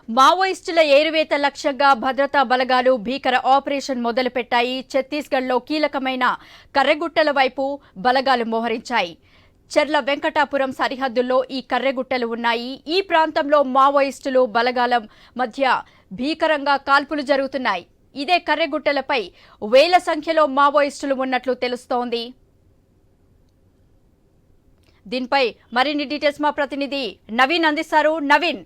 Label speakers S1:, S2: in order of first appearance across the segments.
S1: మావోయిస్టుల ఏరువేత లక్ష్యంగా భద్రతా బలగాలు భీకర ఆపరేషన్ మొదలుపెట్టాయి. ఛత్తీస్గఢ్లో కీలకమైన కర్రెగుట్టల వైపు బలగాలు మోహరించాయి. చెర్ల వెంకటాపురం సరిహద్దుల్లో ఈ కర్రెగుట్టలు ఉన్నాయి. ఈ ప్రాంతంలో మావోయిస్టులు బలగాల మధ్య భీకరంగా కాల్పులు జరుగుతున్నాయి. ఇదే కర్రెగుట్టలపై వేల సంఖ్యలో మావోయిస్టులు ఉన్నట్లు తెలుస్తోంది. దీనిపై మరిన్ని డీటెయిల్స్ మా ప్రతినిధి నవీన్ అందిస్తారు. నవీన్,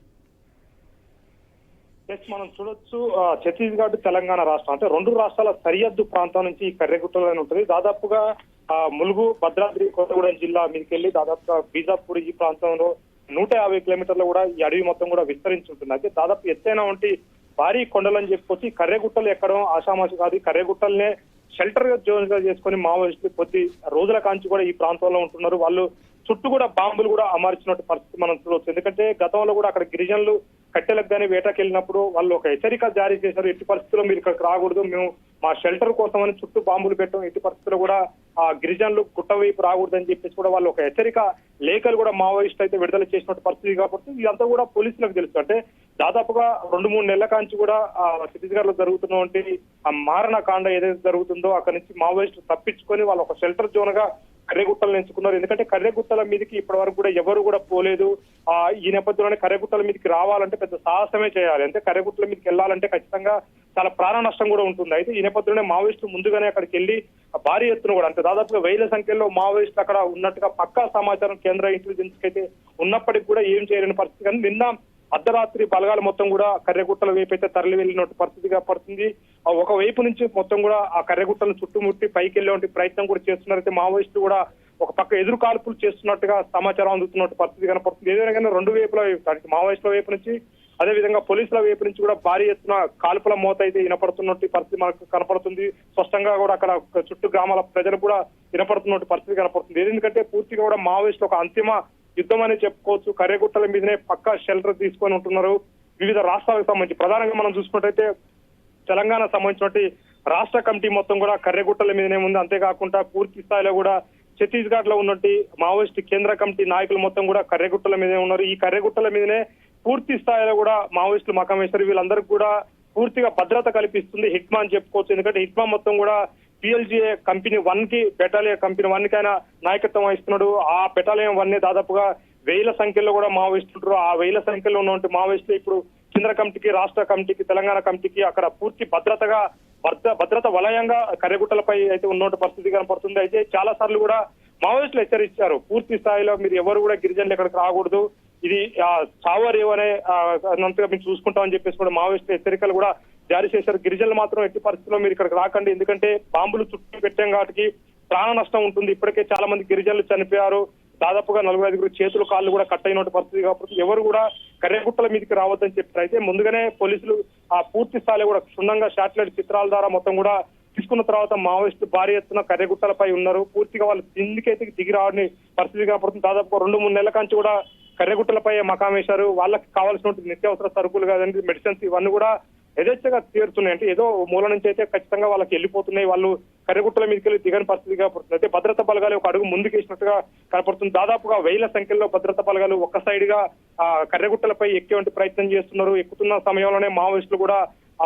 S2: మనం చూడొచ్చు ఛత్తీస్గఢ్ తెలంగాణ రాష్ట్రం అంటే రెండు రాష్ట్రాల సరిహద్దు ప్రాంతం నుంచి ఈ కర్రెగుట్టలో ఉంటుంది. దాదాపుగా ములుగు భద్రాద్రి కొత్తగూడెం జిల్లా మీదకెళ్లి దాదాపుగా బీజాపూర్ ఈ ప్రాంతంలో 150 కిలోమీటర్లు కూడా ఈ అడవి మొత్తం కూడా విస్తరించి ఉంటుంది. అయితే దాదాపు ఎత్తైన వంటి భారీ కొండలని చెప్పుకొచ్చి కర్రెగుట్టలు ఎక్కడం ఆషామాషి కాదు. కర్రెగుట్టలనే షెల్టర్ జోన్ గా చేసుకుని మావోయిస్టులు కొద్ది రోజుల కాంచి కూడా ఈ ప్రాంతంలో ఉంటున్నారు. వాళ్ళు చుట్టూ కూడా బాంబులు కూడా అమర్చినట్టు పరిస్థితి మనం చూడవచ్చు. ఎందుకంటే గతంలో కూడా అక్కడ గిరిజనులు కట్టెలకు కానీ వేటకి వెళ్ళినప్పుడు వాళ్ళు ఒక హెచ్చరిక జారీ చేశారు. ఎట్టి పరిస్థితుల్లో మీరు ఇక్కడికి రాకూడదు, మేము మా షెల్టర్ కోసం అని చుట్టూ బాంబులు పెట్టాం, ఎట్టి పరిస్థితుల్లో కూడా ఆ గిరిజనులు గుట్ట వైపు రాకూడదు అని చెప్పేసి కూడా వాళ్ళు ఒక హెచ్చరిక లేఖలు కూడా మావోయిస్ట్ అయితే విడుదల చేసినట్టు పరిస్థితి. కాబట్టి ఇదంతా కూడా పోలీసులకు తెలుసు. అంటే దాదాపుగా 2-3 నెలల కాంచి కూడా ఛత్తీస్గఢ్ లో జరుగుతున్నటువంటి ఆ మారణ కాండ ఏదైతే జరుగుతుందో అక్కడి నుంచి మావోయిస్టులు తప్పించుకొని వాళ్ళు ఒక షెల్టర్ జోన్ గా కర్రెగుట్టలు ఎంచుకున్నారు. ఎందుకంటే కర్రెగుట్టల మీదకి ఇప్పటి వరకు కూడా ఎవరు కూడా పోలేదు. ఈ నేపథ్యంలోనే కర్రెగుట్టల మీదకి రావాలంటే పెద్ద సాహసమే చేయాలి. అంటే కర్రెగుట్టల మీదకి వెళ్ళాలంటే ఖచ్చితంగా చాలా ప్రాణ నష్టం కూడా ఉంటుంది. అయితే ఈ నేపథ్యంలోనే మావోయిస్టులు ముందుగానే అక్కడికి వెళ్లి భారీ ఎత్తున కూడా అంటే దాదాపుగా వేల సంఖ్యలో మావోయిస్టులు అక్కడ ఉన్నట్టుగా పక్కా సమాచారం కేంద్ర ఇంటెలిజెన్స్ అయితే ఉన్నప్పటికీ కూడా ఏం చేయలేని పరిస్థితి. కానీ నిన్న అర్ధరాత్రి బలగాలు మొత్తం కూడా కర్రెగుట్టల వైపు అయితే తరలి వెళ్ళినట్టు పరిస్థితిగా పడుతుంది. ఒక వైపు నుంచి మొత్తం కూడా ఆ కర్రెగుట్టలను చుట్టుముట్టి పైకి వెళ్ళే ప్రయత్నం కూడా చేస్తున్నారు. అయితే మావోయిస్టులు కూడా ఒక పక్క ఎదురు కాల్పులు చేస్తున్నట్టుగా సమాచారం అందుతున్నట్టు పరిస్థితి కనపడుతుంది. ఏదైనా కానీ రెండు వైపుల మావోయిస్టుల వైపు నుంచి అదేవిధంగా పోలీసుల వైపు నుంచి కూడా భారీ ఎత్తున కాల్పుల మోత అయితే వినపడుతున్నట్టు పరిస్థితి మనకు కనపడుతుంది. స్పష్టంగా కూడా అక్కడ చుట్టూ గ్రామాల ప్రజలు కూడా వినపడుతున్నట్టు పరిస్థితి కనపడుతుంది. ఎందుకంటే పూర్తిగా కూడా మావోయిస్టులు ఒక అంతిమ యుద్ధం అని చెప్పుకోవచ్చు. కర్రెగుట్టల మీదనే పక్కా షెల్టర్ తీసుకొని ఉంటున్నారు. వివిధ రాష్ట్రాలకు సంబంధించి ప్రధానంగా మనం చూసుకున్నట్టయితే తెలంగాణ సంబంధించినటువంటి రాష్ట్ర కమిటీ మొత్తం కూడా కర్రెగుట్టల మీదనే ఉంది. అంతేకాకుండా పూర్తి స్థాయిలో కూడా ఛత్తీస్గఢ్ లో ఉన్నటువంటి మావోయిస్ట్ కేంద్ర కమిటీ నాయకులు మొత్తం కూడా కర్రెగుట్టల మీదనే ఉన్నారు. ఈ కర్రెగుట్టల మీదనే పూర్తి స్థాయిలో కూడా మావోయిస్టులు మకాం వేశారు. వీళ్ళందరికీ కూడా పూర్తిగా భద్రత కల్పిస్తుంది హిట్మా అని చెప్పుకోవచ్చు. ఎందుకంటే హిట్మా మొత్తం కూడా PLGA కంపెనీ 1 కి బెటాలియన్ కంపెనీ 1 కి ఆయన నాయకత్వం వహిస్తున్నాడు. ఆ బెటాలియన్ 1 దాదాపుగా వేల సంఖ్యలో కూడా మావోయిస్టులు. ఆ వేల సంఖ్యలో ఉన్నటువంటి మావోయిస్టులు ఇప్పుడు కేంద్ర కమిటీకి, రాష్ట్ర కమిటీకి, తెలంగాణ కమిటీకి అక్కడ పూర్తి భద్రత వలయంగా కర్రెగుట్టలపై అయితే ఉన్నటువంటి పరిస్థితి కనపడుతుంది. అయితే చాలా సార్లు కూడా మావోయిస్టులు హెచ్చరించారు, పూర్తి స్థాయిలో మీరు ఎవరు కూడా గిరిజనులు ఎక్కడికి రాకూడదు, ఇది చావరేవ్ అనే అన్నంతగా మీరు చూసుకుంటామని చెప్పేసి కూడా మావోయిస్టులు హెచ్చరికలు కూడా జారీ చేశారు. గిరిజనులు మాత్రం ఎట్టి పరిస్థితుల్లో మీరు ఇక్కడికి రాకండి, ఎందుకంటే బాంబులు చుట్టూ పెట్టాం కాబట్టి ప్రాణ నష్టం ఉంటుంది. ఇప్పటికే చాలా మంది గిరిజనులు చనిపోయారు. దాదాపుగా 45 చేతులు కాళ్ళు కూడా కట్ అయినటువంటి పరిస్థితి కాబట్టి ఎవరు కూడా కర్రెగుట్టల మీదకి రావద్దని చెప్పారు. అయితే ముందుగానే పోలీసులు ఆ పూర్తి స్థాయిలో కూడా క్షుణ్ణంగా శాటిలైట్ చిత్రాల ద్వారా మొత్తం కూడా తీసుకున్న తర్వాత మావోయిస్టులు భారీ ఎత్తున కర్రెగుట్టలపై ఉన్నారు. పూర్తిగా వాళ్ళు కిందికైతే దిగి రావని పరిస్థితి కనపడుతుంది. దాదాపు 2-3 నెలల కాంచి కూడా కర్రెగుట్టలపై మకాం వేశారు. వాళ్ళకి కావాల్సినటువంటి నిత్యావసర సరుకులు కాదండి, మెడిసిన్స్ ఇవన్నీ కూడా యథేచ్ఛగా తీరుతున్నాయి. అంటే ఏదో మూల నుంచి అయితే ఖచ్చితంగా వాళ్ళకి వెళ్ళిపోతున్నాయి. వాళ్ళు కర్రెగుట్టల మీదకి వెళ్ళి దిగని పరిస్థితి కనపడుతుంది. అయితే భద్రతా బలగాలు ఒక అడుగు ముందుకేసినట్టుగా కనపడుతుంది. దాదాపుగా వేల సంఖ్యలో భద్రతా బలగాలు ఒక్క సైడ్ గా కర్రెగుట్టలపై ఎక్కేటువంటి ప్రయత్నం చేస్తున్నారు. ఎక్కుతున్న సమయంలోనే మావోయిస్టులు కూడా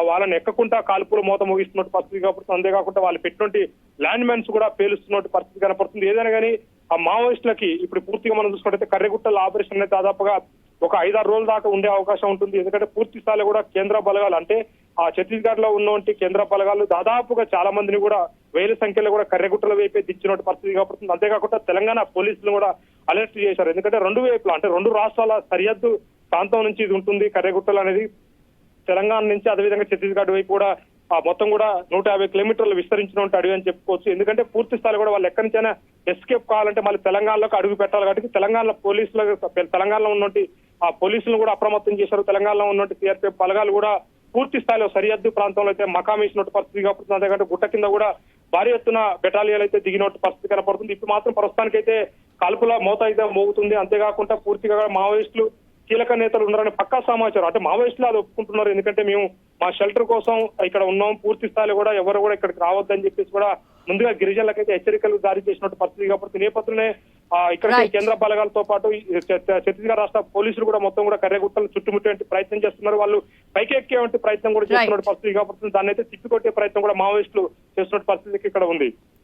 S2: వాళ్ళని ఎక్కకుండా కాల్పుల మోత మోగిస్తున్నట్టు పరిస్థితి కనపడుతుంది. అంతేకాకుండా వాళ్ళు పెట్టినటువంటి ల్యాండ్ మైన్స్ కూడా పేలుస్తున్నట్టు పరిస్థితి కనపడుతుంది. ఏదైనా కానీ ఆ మావోయిస్టులకి ఇప్పుడు పూర్తిగా మనం చూసుకుంటే కర్రెగుట్టల ఆపరేషన్ అనేది దాదాపుగా ఒక 5-6 రోజుల దాకా ఉండే అవకాశం ఉంటుంది. ఎందుకంటే పూర్తి స్థాయిలో కూడా కేంద్ర బలగాలు అంటే ఆ ఛత్తీస్గఢ్ లో ఉన్నటువంటి కేంద్ర బలగాలు దాదాపుగా చాలా మందిని కూడా వేల సంఖ్యలో కూడా కర్రెగుట్టల వైపే దిచ్చినట్టు పరిస్థితి కనపడుతుంది. అంతేకాకుండా తెలంగాణ పోలీసులు కూడా అలర్ట్ చేశారు. ఎందుకంటే రెండు వైపులా అంటే రెండు రాష్ట్రాల సరిహద్దు ప్రాంతం నుంచి ఇది ఉంటుంది కర్రెగుట్టలు అనేది. తెలంగాణ నుంచి అదేవిధంగా ఛత్తీస్గఢ్ వైపు కూడా మొత్తం కూడా 150 కిలోమీటర్లు విస్తరించినట్టు అడవి అని చెప్పుకోవచ్చు. ఎందుకంటే పూర్తి స్థాయిలో కూడా వాళ్ళు ఎక్కడి నుంచైనా ఎస్కేప్ కావాలంటే మళ్ళీ తెలంగాణలోకి అడుగు పెట్టాలి కాబట్టి తెలంగాణలో ఉన్నటువంటి ఆ పోలీసులను కూడా అప్రమత్తం చేశారు. తెలంగాణలో ఉన్నటువంటి CRPF బలగాలు కూడా పూర్తి స్థాయిలో సరిహద్దు ప్రాంతంలో అయితే మకాం వేసినట్టు పరిస్థితి కనపడుతుంది. అంతేకంటే గుట్ట కింద కూడా భారీ ఎత్తున బెటాలియన్లు అయితే దిగినట్టు పరిస్థితి కనపడుతుంది. ఇప్పుడు మాత్రం ప్రస్తుతానికైతే కాల్పుల మోత అయితే మోగుతుంది. అంతేకాకుండా పూర్తిగా మావోయిస్టులు కీలక నేతలు ఉన్నారని పక్కా సమాచారం. అంటే మావోయిస్టులు అది ఒప్పుకుంటున్నారు. ఎందుకంటే మేము మా షెల్టర్ కోసం ఇక్కడ ఉన్నాం, పూర్తి స్థాయిలో కూడా ఎవరు కూడా ఇక్కడికి రావద్దని చెప్పేసి కూడా ముందుగా గిరిజనులకైతే హెచ్చరికలు జారీ చేసినట్టు పరిస్థితి కాబట్టి నేపథ్యంలోనే ఇక్కడ
S1: Right.
S2: కేంద్ర బలగాలతో పాటు ఛత్తీస్గఢ్ రాష్ట్ర పోలీసులు కూడా మొత్తం కూడా కర్రెగుట్టలు చుట్టుముట్టే ప్రయత్నం చేస్తున్నారు. వాళ్ళు పైకి ఎక్కే ప్రయత్నం కూడా చేస్తున్న పరిస్థితి కాబట్టి దాన్ని అయితే తిప్పికొట్టే ప్రయత్నం కూడా మావోయిస్టులు చేస్తున్న పరిస్థితి ఇక్కడ ఉంది.